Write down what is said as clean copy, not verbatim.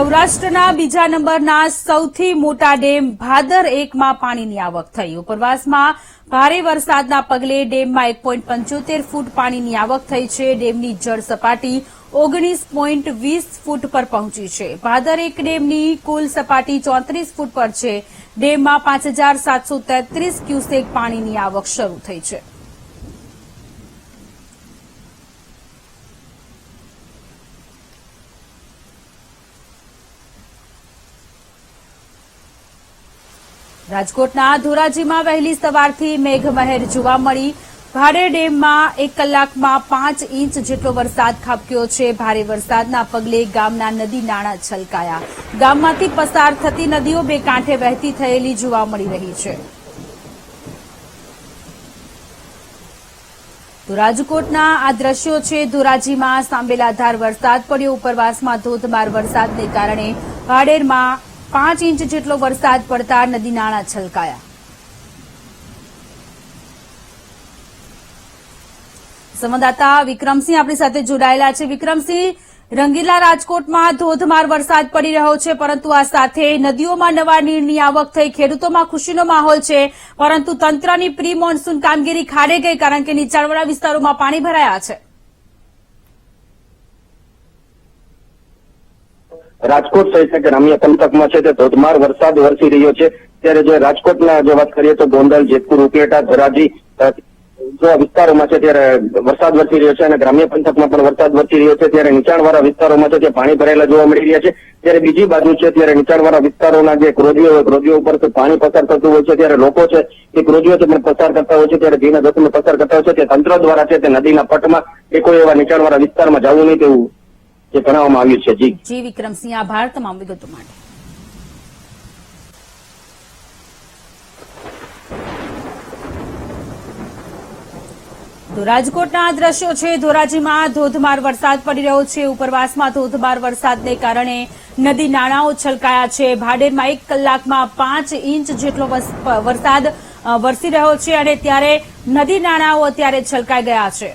સૌરાષ્ટ્રના બીજા નંબરના સૌથી મોટા ડેમ ભાદર 1માં પાણીની આવક થઈ। ઉપરવાસમાં ભારે વરસાદના પગલે ડેમમાં 1.75 ફૂટ પાણીની આવક થઈ છે। ડેમની જળ સપાટી 19.20 ફૂટ પર પહોંચી છે। ભાદર 1 ડેમની કુલ સપાટી 34 ફૂટ પર છે। ડેમમાં 5733 ક્યુસેક પાણીની આવક શરૂ થઈ છે। રાજકોટના ધોરાજીમાં વહેલી સવારથી મેઘમહેર જોવા મળી। ભાડે ડેમમાં 1 કલાકમાં 5 ઇંચ જેટલો વરસાદ ખાબક્યો છે। ભારે વરસાદના પગલે ગામના નદી નાળા છલકાયા। ગામમાંથી પસાર થતી નદીઓ બે કાંઠે વહેતી થયેલી જોવા મળી રહી છે। તો રાજકોટના આ દ્રશ્યો છે। ધોરાજીમાં સાંબેલાધાર વરસાદ પડ્યો। ઉપરવાસમાં ધોધમાર વરસાદને કારણે ભાડેરમાં 5 ઇંચ જેટલો વરસાદ પડતા નદી નાળા છલકાયા। સંવાદદાતા વિક્રમસિંહ આપણી સાથે જોડાયેલા છે। વિક્રમસિંહ, રંગીલા રાજકોટમાં ધોધમાર વરસાદ પડી રહ્યો છે, પરંતુ આ સાથે નદીઓમાં નવા નીરની આવક થઈ। ખેડૂતોમાં ખુશીનો માહોલ છે, પરંતુ તંત્રની પ્રી મોન્સૂન કામગીરી ખાડે ગઈ, કારણ કે નીચાણવાળા વિસ્તારોમાં પાણી ભરાયા છે। રાજકોટ સહિત ગ્રામ્ય પંથકમાં છે તે ધોધમાર વરસાદ વરસી રહ્યો છે। ત્યારે જો રાજકોટના જો વાત કરીએ તો ગોંડલ, જેતપુર, ઉપલેટા, ધોરાજી જો વિસ્તારોમાં છે ત્યારે વરસાદ વરસી રહ્યો છે અને ગ્રામ્ય પંથકમાં પણ વરસાદ વરસી રહ્યો છે। ત્યારે નીચાણવાળા વિસ્તારોમાં છે તે પાણી ભરાયેલા જોવા મળી રહ્યા છે। ત્યારે બીજી બાજુ છે ત્યારે નીચાણવાળા વિસ્તારોના જે ક્રોજીઓ હોય, ક્રોજીઓ ઉપર પાણી પસાર થતું હોય છે। ત્યારે લોકો છે એ ક્રોજીઓથી પણ પસાર કરતા હોય છે। ત્યારે ધીમે ગતિમાં પસાર કરતા હોય છે। તે તંત્ર દ્વારા છે તે નદીના પટમાં કે કોઈ એવા નીચાણવાળા વિસ્તારમાં જવું નહીં તેવું જે જણાવવામાં આવ્યું છે। જી વિક્રમસિંહ, આભાર તમામ વિગતો માટે। તો રાજકોટના આ દ્રશ્યો છે। ધોરાજીમાં ધોધમાર વરસાદ પડી રહ્યો છે। ઉપરવાસમાં ધોધમાર વરસાદને કારણે નદી નાળાઓ છલકાયા છે। ભાડેરમાં 1 કલાકમાં 5 ઇંચ જેટલો વરસાદ વરસી રહ્યો છે અને ત્યારે નદી નાળાઓ અત્યારે છલકાઈ ગયા છે।